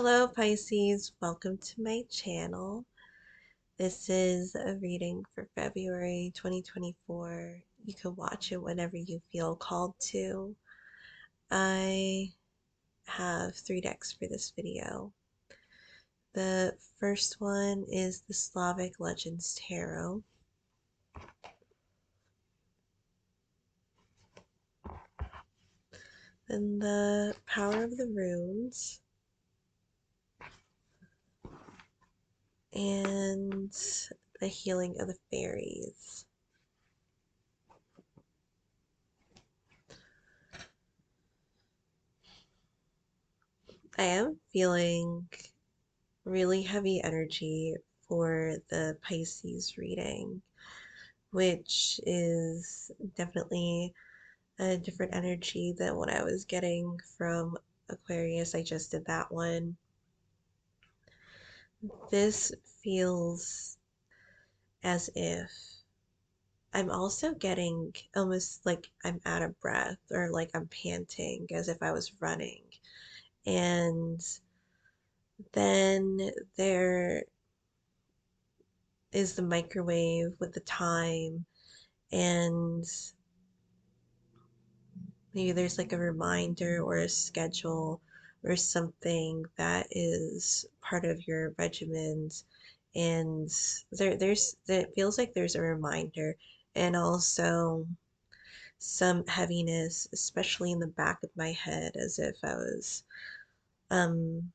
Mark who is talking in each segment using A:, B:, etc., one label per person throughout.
A: Hello Pisces, welcome to my channel. This is a reading for February 2024. You can watch it whenever you feel called to. I have 3 decks for this video. The first one is the Slavic Legends Tarot. Then the Power of the Runes. And the Healing of the Fairies. I am feeling really heavy energy for the Pisces reading, which is definitely a different energy than what I was getting from Aquarius. I just did that one. This feels as if I'm also getting almost like I'm out of breath or like I'm panting as if I was running. And then there is the microwave with the time, and maybe there's like a reminder or a schedule or something that is part of your regiment, and it feels like there's a reminder, and also some heaviness, especially in the back of my head, as if I was um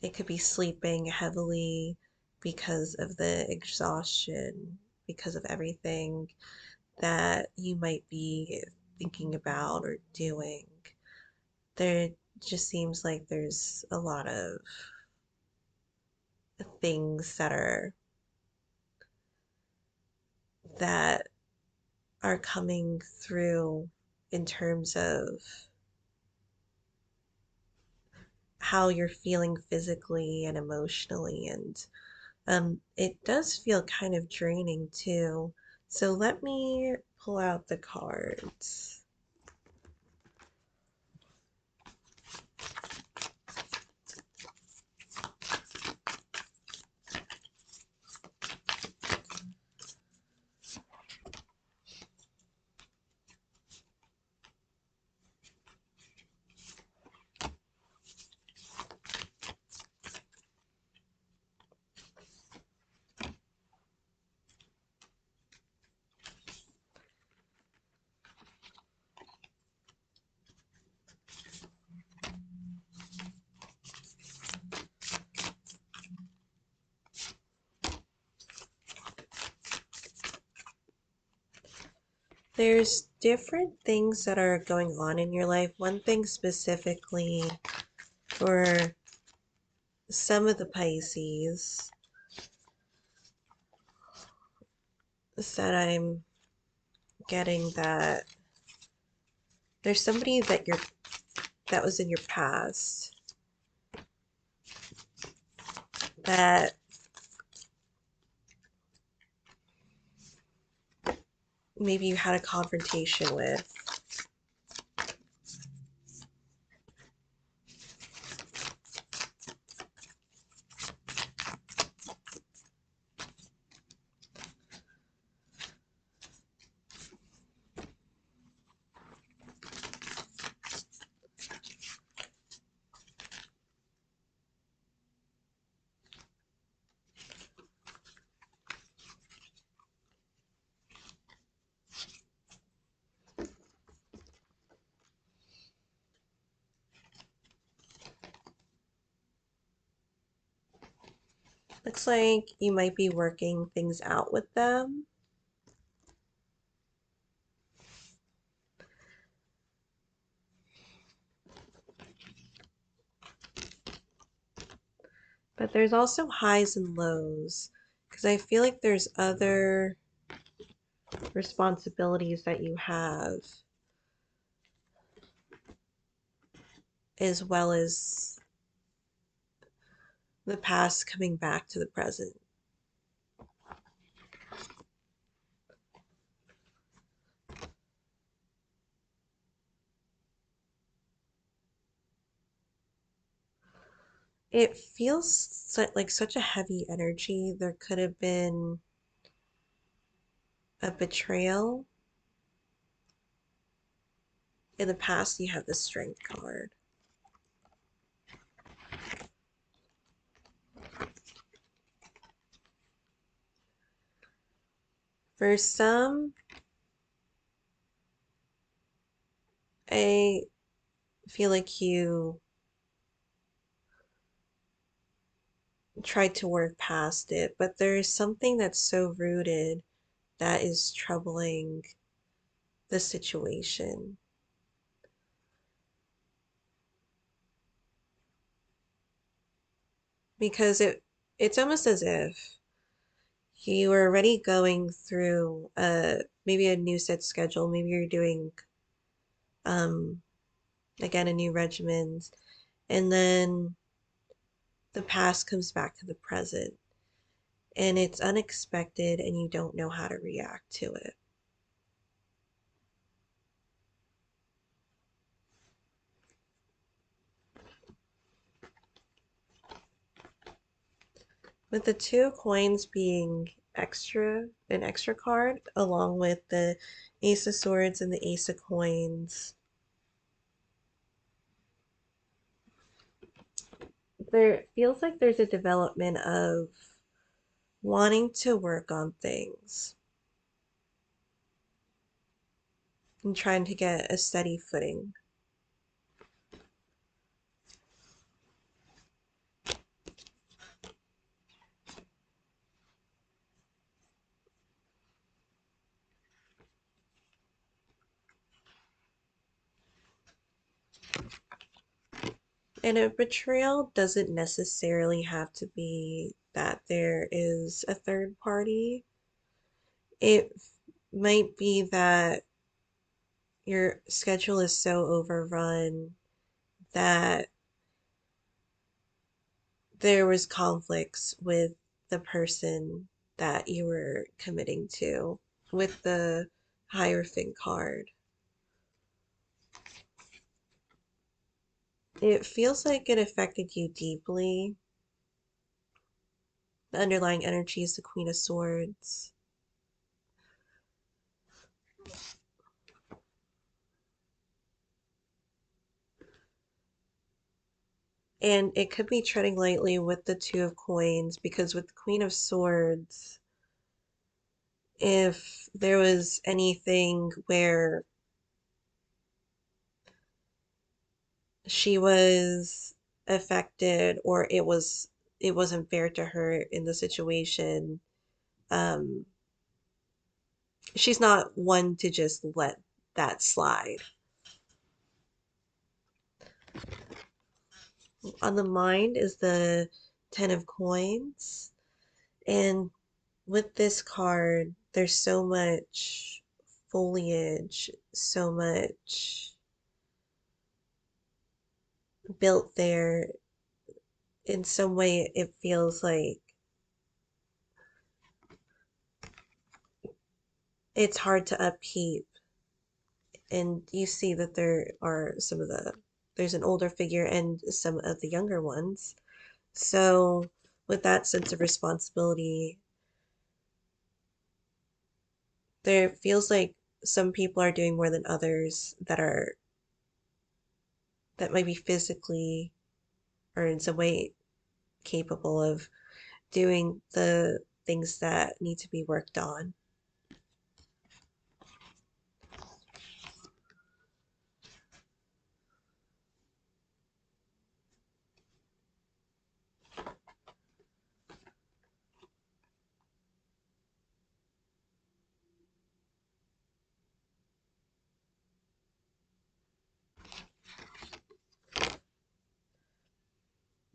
A: it could be sleeping heavily because of the exhaustion, because of everything that you might be thinking about or doing. There just seems like there's a lot of things that are coming through in terms of how you're feeling physically and emotionally, and it does feel kind of draining too. So let me pull out the cards. There's different things that are going on in your life. One thing specifically for some of the Pisces is that I'm getting that there's somebody that was in your past that maybe you had a confrontation with. Looks like you might be working things out with them. But there's also highs and lows, because I feel like there's other responsibilities that you have, as well as the past coming back to the present. It feels like such a heavy energy. There could have been a betrayal. In the past, you have the Strength card. For some, I feel like you tried to work past it, but there's something that's so rooted that is troubling the situation. Because it's almost as if you were already going through maybe a new set schedule, maybe you're doing um again a new regimen, and then the past comes back to the present and it's unexpected and you don't know how to react to it. With the two of coins being an extra card, along with the ace of swords and the ace of coins, there feels like there's a development of wanting to work on things and trying to get a steady footing. And a betrayal doesn't necessarily have to be that there is a third party. It might be that your schedule is so overrun that there was conflicts with the person that you were committing to with the Hierophant card. It feels like it affected you deeply. The underlying energy is the Queen of Swords. And it could be treading lightly with the Two of Coins because with the Queen of Swords, if there was anything where she was affected or it wasn't fair to her in the situation, um, she's not one to just let that slide. On the mind is the Ten of Coins, and with this card, there's so much foliage, so much built there. In some way, it feels like it's hard to upkeep. And you see that there are there's an older figure and some of the younger ones. So, with that sense of responsibility, there feels like some people are doing more than others that might be physically or in some way capable of doing the things that need to be worked on.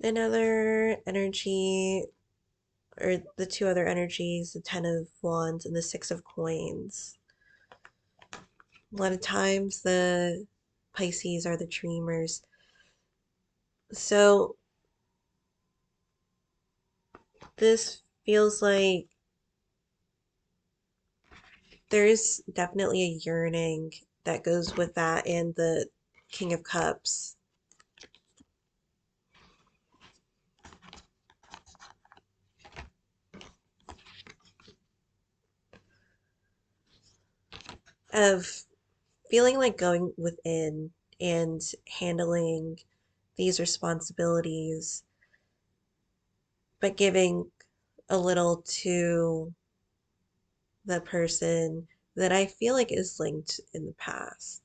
A: Another energy, or the two other energies, the Ten of Wands and the Six of Coins. A lot of times the Pisces are the dreamers. So this feels like there's definitely a yearning that goes with that and the King of Cups. of feeling like going within and handling these responsibilities, but giving a little to the person that I feel like is linked in the past.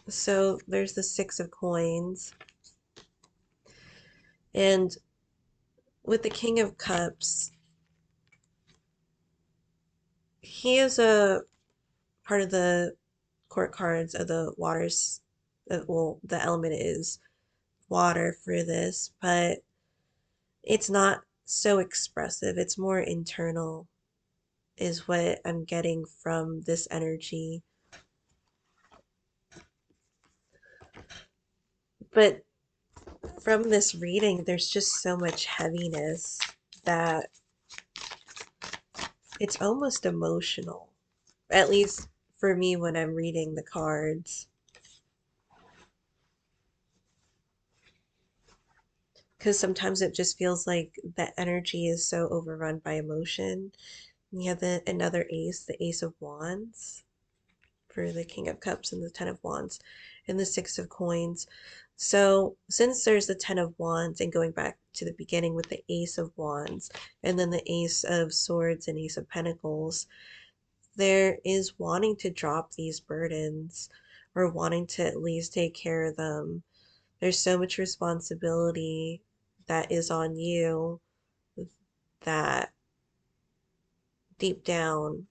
A: So there's the Six of Coins, and with the King of Cups, he is a part of the court cards of the waters. Well, the element is water for this, but it's not so expressive. It's more internal, is what I'm getting from this energy. But from this reading, there's just so much heaviness that it's almost emotional, at least for me when I'm reading the cards. Because sometimes it just feels like that energy is so overrun by emotion. And you have another ace, the Ace of Wands for the King of Cups and the Ten of Wands and the Six of Coins. So, since there's the Ten of Wands and going back to the beginning with the Ace of Wands and then the Ace of Swords and Ace of Pentacles, there is wanting to drop these burdens or wanting to at least take care of them. There's so much responsibility that is on you that deep down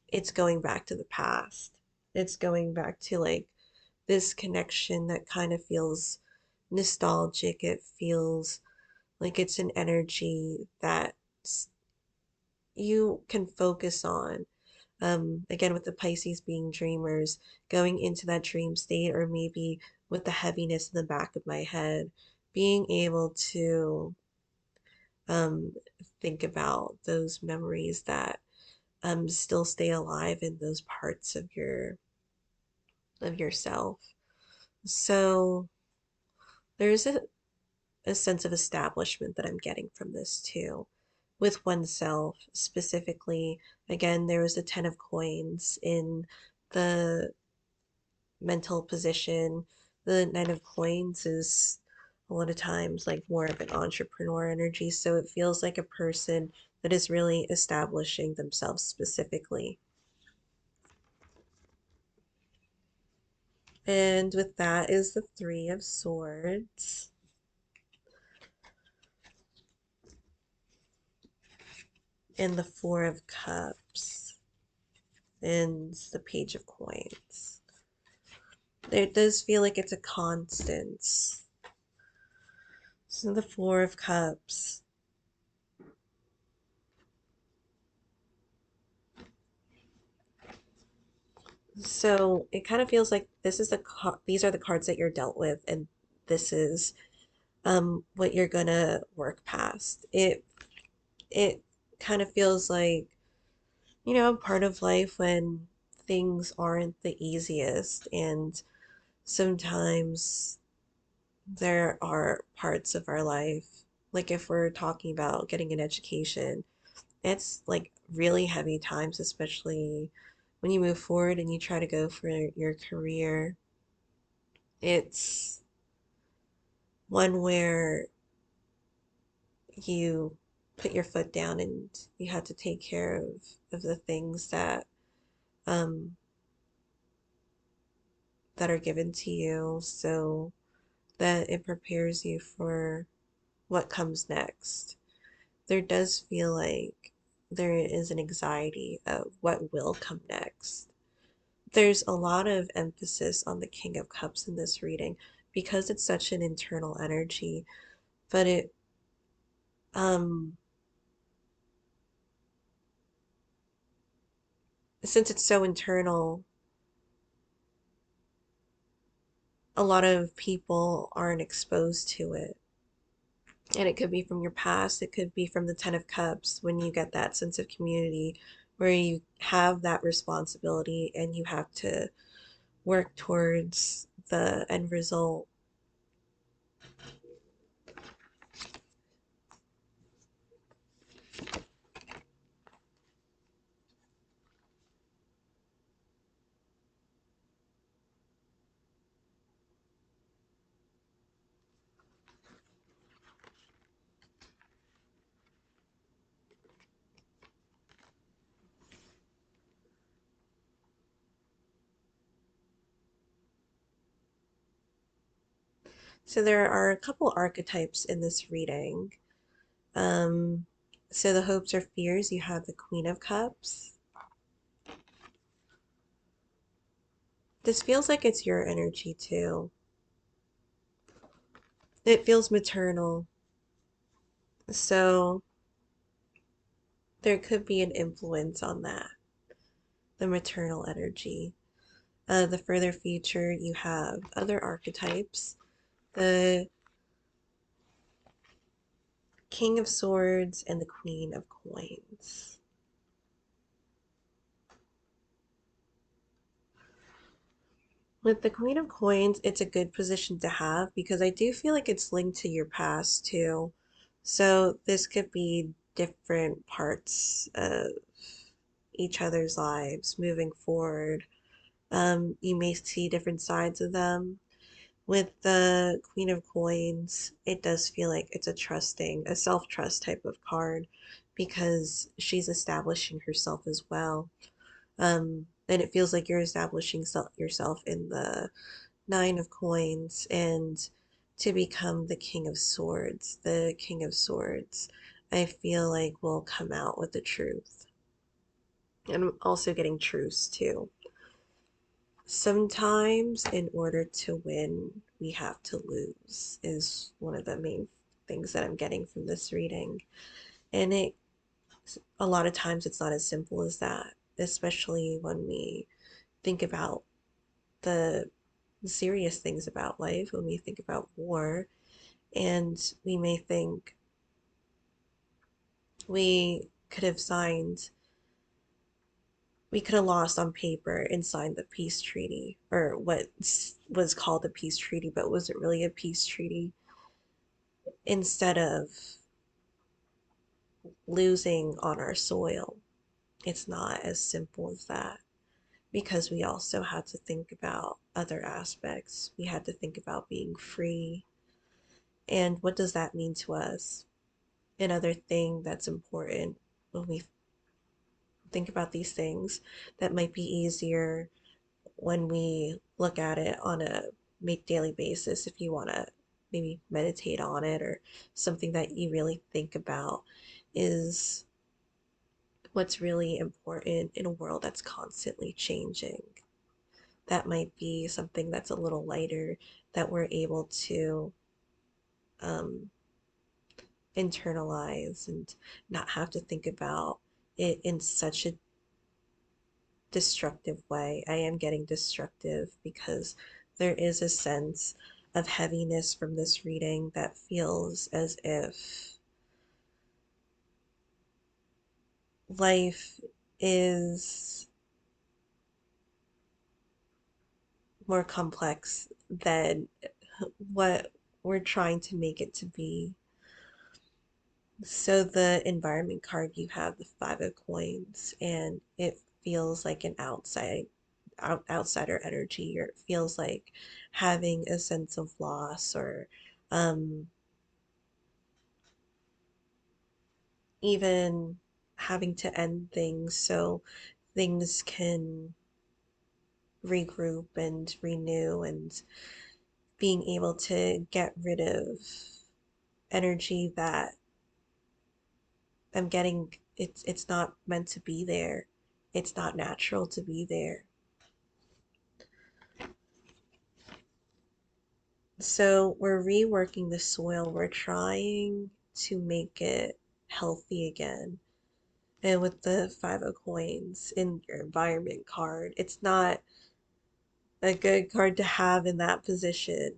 A: it's going back to the past. It's going back to like this connection that kind of feels nostalgic. It feels like it's an energy that you can focus on. Again, with the Pisces being dreamers, going into that dream state, or maybe with the heaviness in the back of my head, being able to um, think about those memories that still stay alive in those parts of yourself. So there's a sense of establishment that I'm getting from this too, with oneself specifically. Again, there was a Ten of Coins in the mental position. The Nine of Coins is a lot of times like more of an entrepreneur energy, so it feels like a person that is really establishing themselves specifically. And with that is the Three of Swords and the Four of Cups and the Page of Coins. It does feel like it's a constant. So the Four of Cups. So it kind of feels like this is these are the cards that you're dealt with, and this is what you're gonna work past. It kind of feels like, part of life when things aren't the easiest, and sometimes there are parts of our life, like if we're talking about getting an education, it's like really heavy times, especially when you move forward and you try to go for your career. It's one where you put your foot down and you have to take care of the things um that are given to you so that it prepares you for what comes next. There does feel like there is an anxiety of what will come next. There's a lot of emphasis on the King of Cups in this reading because it's such an internal energy, but um since it's so internal, a lot of people aren't exposed to it. And it could be from your past, it could be from the Ten of Cups when you get that sense of community where you have that responsibility and you have to work towards the end result. So there are a couple archetypes in this reading. Um, so the hopes or fears, you have the Queen of Cups. This feels like it's your energy too. It feels maternal. So there could be an influence on that, the maternal energy. The further future, you have other archetypes. The King of Swords and the Queen of Coins. With the Queen of Coins, it's a good position to have because I do feel like it's linked to your past too. So this could be different parts of each other's lives moving forward. You may see different sides of them. With the Queen of Coins, it does feel like it's a self-trust type of card because she's establishing herself as well. And it feels like you're establishing yourself in the Nine of Coins and to become the King of Swords. The King of Swords, I feel like will come out with the truth. And I'm also getting truce too. Sometimes, in order to win, we have to lose, is one of the main things that I'm getting from this reading. And a lot of times, it's not as simple as that, especially when we think about the serious things about life, when we think about war, and we may think we could have signed, we could have lost on paper and signed the peace treaty, or what was called a peace treaty, but wasn't really a peace treaty, instead of losing on our soil. It's not as simple as that because we also had to think about other aspects. We had to think about being free and what does that mean to us? Another thing that's important when we think about these things that might be easier when we look at it on a make daily basis, if you want to maybe meditate on it or something that you really think about, is what's really important in a world that's constantly changing. That might be something that's a little lighter that we're able to um, internalize and not have to think about it in such a destructive way. I am getting destructive because there is a sense of heaviness from this reading that feels as if life is more complex than what we're trying to make it to be. So the environment card, you have the Five of Coins, and it feels like an outsider energy, or it feels like having a sense of loss, or um, even having to end things so things can regroup and renew, and being able to get rid of energy that I'm getting. It's not meant to be there. It's not natural to be there. So we're reworking the soil. We're trying to make it healthy again. And with the Five of Coins in your environment card, it's not a good card to have in that position.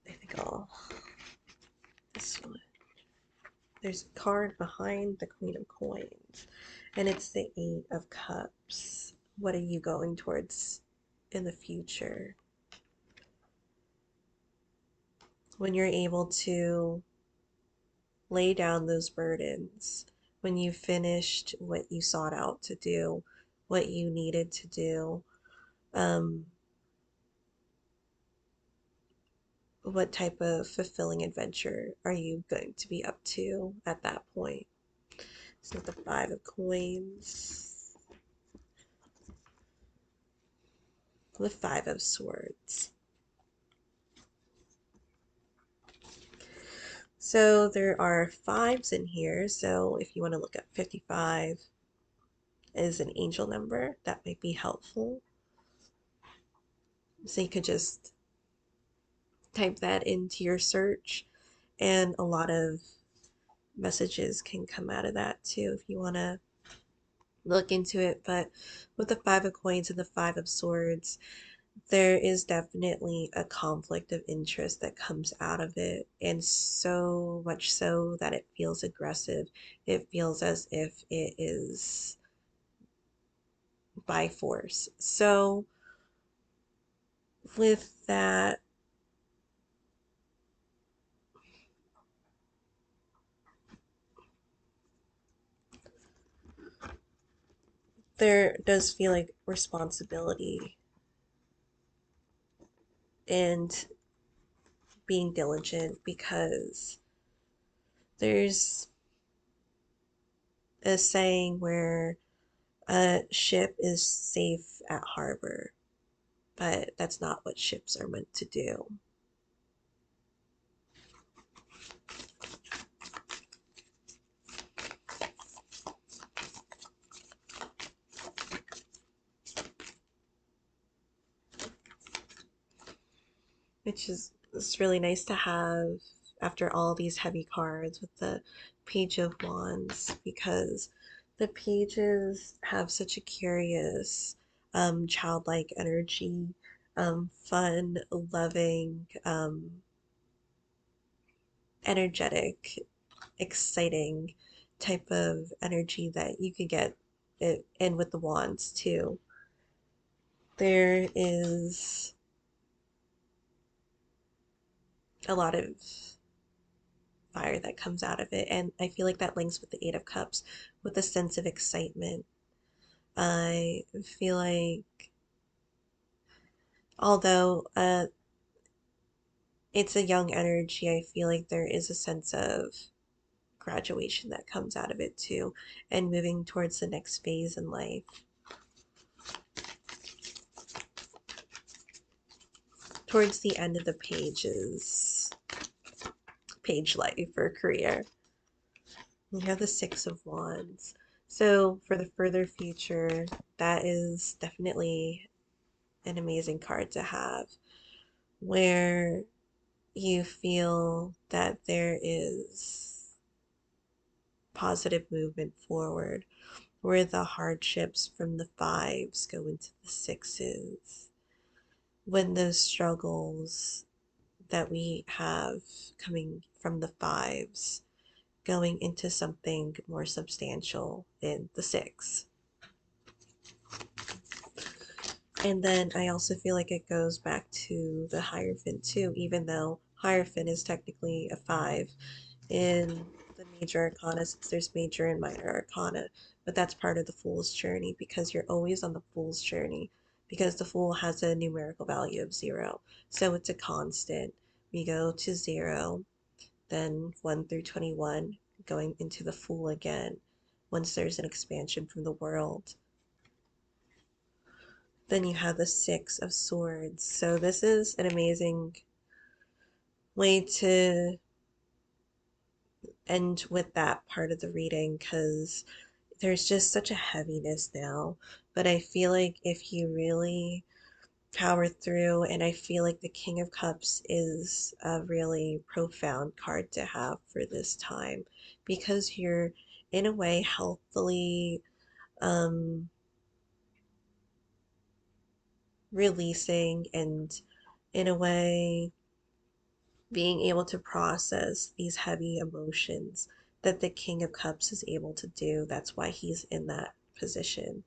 A: I think I'll this one. There's a card behind the Queen of Coins, and it's the Eight of Cups. What are you going towards in the future? When you're able to lay down those burdens, when you finished what you sought out to do, what you needed to do, um, what type of fulfilling adventure are you going to be up to at that point? So the Five of Coins. The Five of Swords. So there are fives in here. So if you want to look at 55 as an angel number, that might be helpful. So you could just type that into your search, and a lot of messages can come out of that too if you want to look into it. But with the Five of Coins and the Five of Swords, there is definitely a conflict of interest that comes out of it, and so much so that it feels aggressive. It feels as if it is by force. So, with that, there does feel like responsibility and being diligent, because there's a saying where a ship is safe at harbor, but that's not what ships are meant to do. Which is it's really nice to have after all these heavy cards with the Page of Wands, because the pages have such a curious, childlike energy, fun, loving, energetic, exciting type of energy that you could get it in with the wands too. There is a lot of fire that comes out of it. And I feel like that links with the Eight of Cups with a sense of excitement. I feel like, although it's a young energy, I feel like there is a sense of graduation that comes out of it too, and moving towards the next phase in life. Towards the end of the pages, page life or career. We have the Six of Wands. So for the further future, that is definitely an amazing card to have, where you feel that there is positive movement forward, where the hardships from the fives go into the sixes, when those struggles that we have coming from the fives going into something more substantial in the six. And then I also feel like it goes back to the Hierophant too, even though Hierophant is technically a five in the major arcana, since there's major and minor arcana. But that's part of the Fool's journey, because you're always on the Fool's journey, because the Fool has a numerical value of 0. So it's a constant. We go to 0, then 1 through 21, going into the Fool again once there's an expansion from the world. Then you have the Six of Swords. So this is an amazing way to end with that part of the reading, because there's just such a heaviness now. But I feel like if you really power through, and I feel like the King of Cups is a really profound card to have for this time, because you're in a way healthily um, releasing, and in a way being able to process these heavy emotions that the King of Cups is able to do. That's why he's in that position.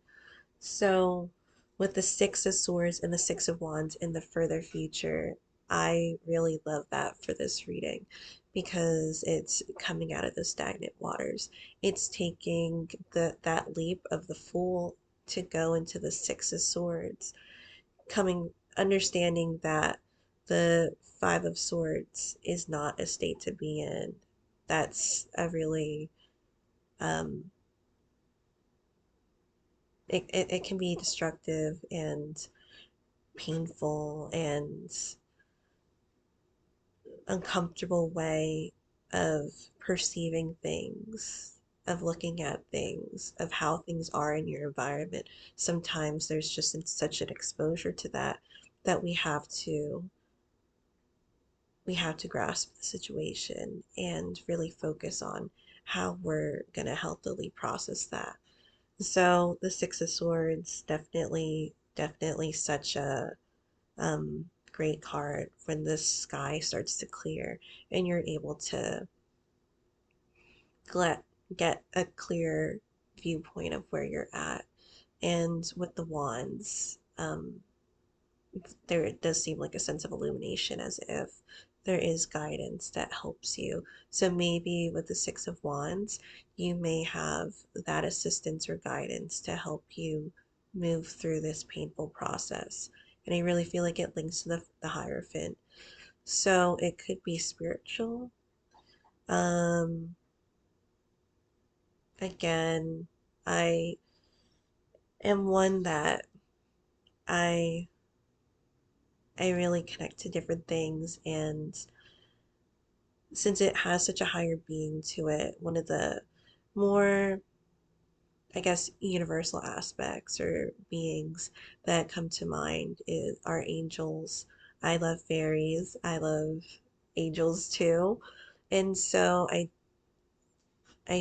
A: So, with the Six of Swords and the Six of Wands in the further future, I really love that for this reading, because it's coming out of the stagnant waters. It's taking that leap of the Fool to go into the Six of Swords, coming understanding that the Five of Swords is not a state to be in. That's a really um, it can be destructive, and painful and uncomfortable way of perceiving things, of looking at things, of how things are in your environment. Sometimes there's just such an exposure to that that we have to grasp the situation and really focus on how we're going to healthily process that. So the Six of Swords, definitely such a great card when the sky starts to clear and you're able to get, get a clear viewpoint of where you're at. And with the wands, there does seem like a sense of illumination as if there is guidance that helps you. So maybe with the Six of Wands, you may have that assistance or guidance to help you move through this painful process. And I really feel like it links to the Hierophant. So it could be spiritual. Um, Again, I am one that I I really connect to different things, and since it has such a higher being to it, one of the more, I guess, universal aspects or beings that come to mind are angels. I love fairies. I love angels too. And so I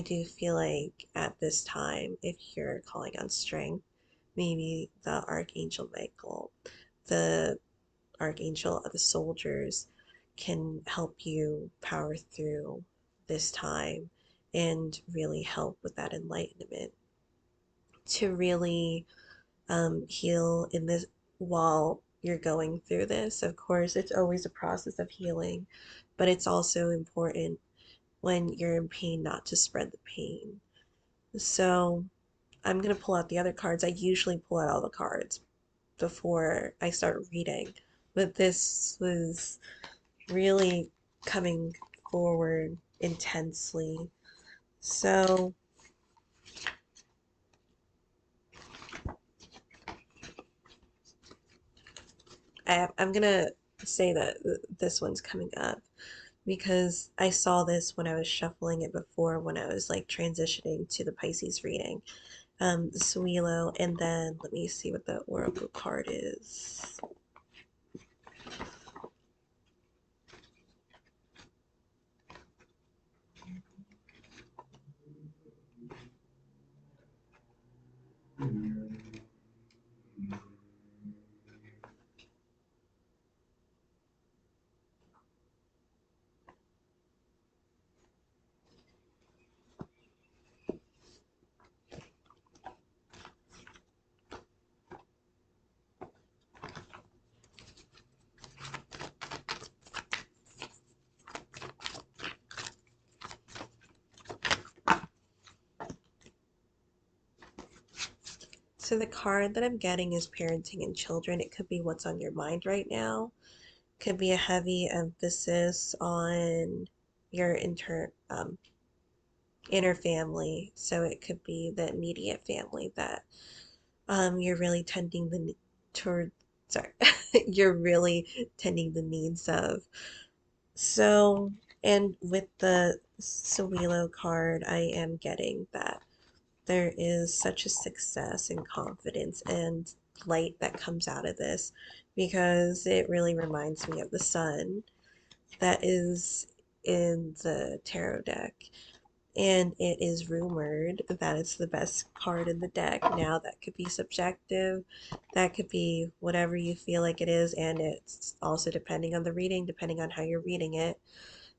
A: do feel like at this time, if you're calling on strength, maybe the Archangel Michael, the Archangel of the soldiers, can help you power through this time and really help with that enlightenment to really heal in this while you're going through this. Of course, it's always a process of healing, but it's also important when you're in pain not to spread the pain. So I'm going to pull out the other cards. I usually pull out all the cards before I start reading, but this was really coming forward intensely. So I'm gonna say that this one's coming up because I saw this when I was shuffling it before when I was like transitioning to the Pisces reading, the Suelo, and then let me see what the Oracle card is. So the card that I'm getting is parenting and children. It could be what's on your mind right now. Could be a heavy emphasis on your inner family. So it could be the immediate family that you're really tending toward. Sorry, you're really tending the needs of. So, and with the Sawilo card, I am getting that there is such a success and confidence and light that comes out of this because it really reminds me of the sun that is in the tarot deck. And it is rumored that it's the best card in the deck. Now, that could be subjective, that could be whatever you feel like it is, and it's also depending on the reading, depending on how you're reading it.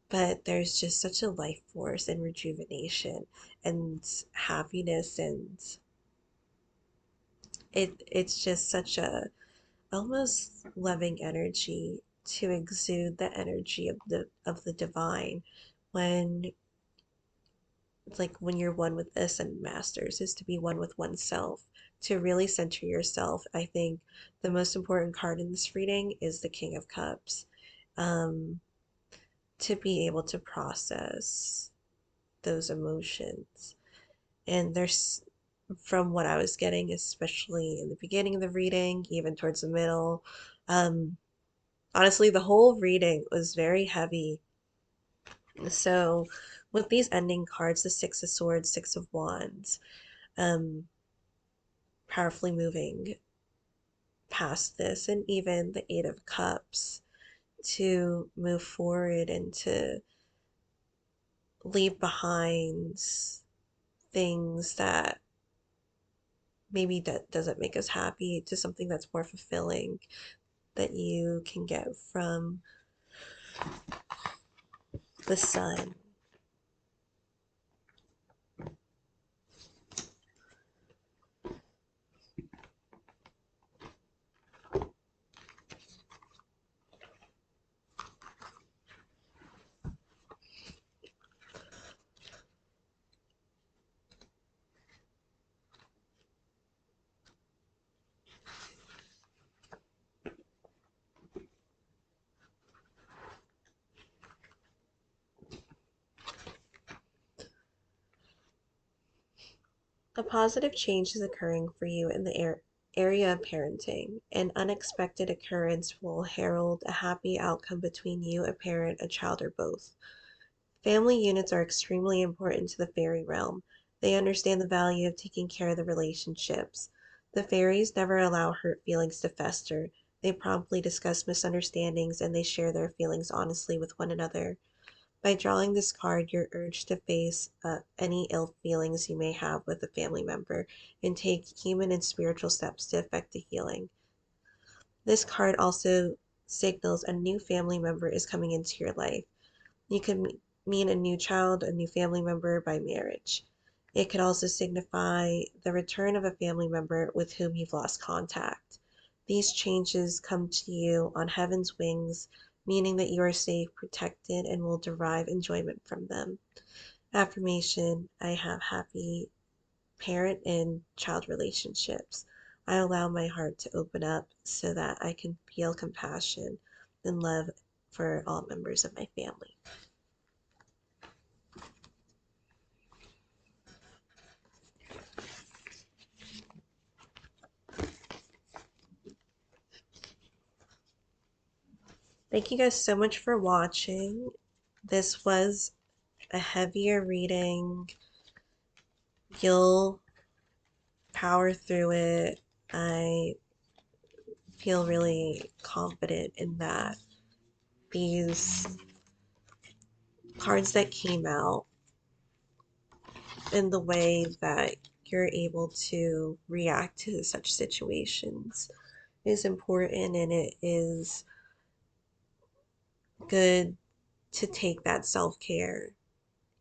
A: But there's just such a life force and rejuvenation and happiness, and it's just such a almost loving energy to exude the energy of the divine when like when you're one with ascended masters is to be one with oneself, to really center yourself. I think the most important card in this reading is the King of Cups, um, to be able to process those emotions. And there's from what I was getting, especially in the beginning of the reading, even towards the middle. Um, Honestly, the whole reading was very heavy. So, with these ending cards, the Six of Swords, Six of Wands, um, powerfully moving past this, and even the Eight of Cups to move forward and to leave behind things that maybe that doesn't make us happy to something that's more fulfilling that you can get from the sun. A positive change is occurring for you in the area of parenting. An unexpected occurrence will herald a happy outcome between you, a parent, a child, or both. Family units are extremely important to the fairy realm. They understand the value of taking care of the relationships. The fairies never allow hurt feelings to fester. They promptly discuss misunderstandings and they share their feelings honestly with one another. By drawing this card, you're urged to face any ill feelings you may have with a family member and take human and spiritual steps to effect the healing. This card also signals a new family member is coming into your life. You could mean a new child, a new family member by marriage. It could also signify the return of a family member with whom you've lost contact. These changes come to you on heaven's wings, meaning that you are safe, protected, and will derive enjoyment from them. Affirmation: I have happy parent and child relationships. I allow my heart to open up so that I can feel compassion and love for all members of my family. Thank you guys so much for watching. This was a heavier reading. You'll power through it. I feel really confident in that. These cards that came out and the way that you're able to react to such situations is important, and it is good to take that self-care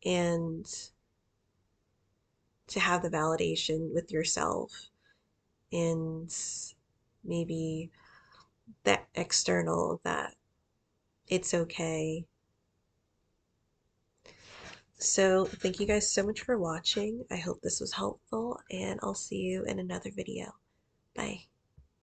A: and to have the validation with yourself and maybe that external that it's okay. So thank you guys so much for watching. I hope this was helpful, and I'll see you in another video.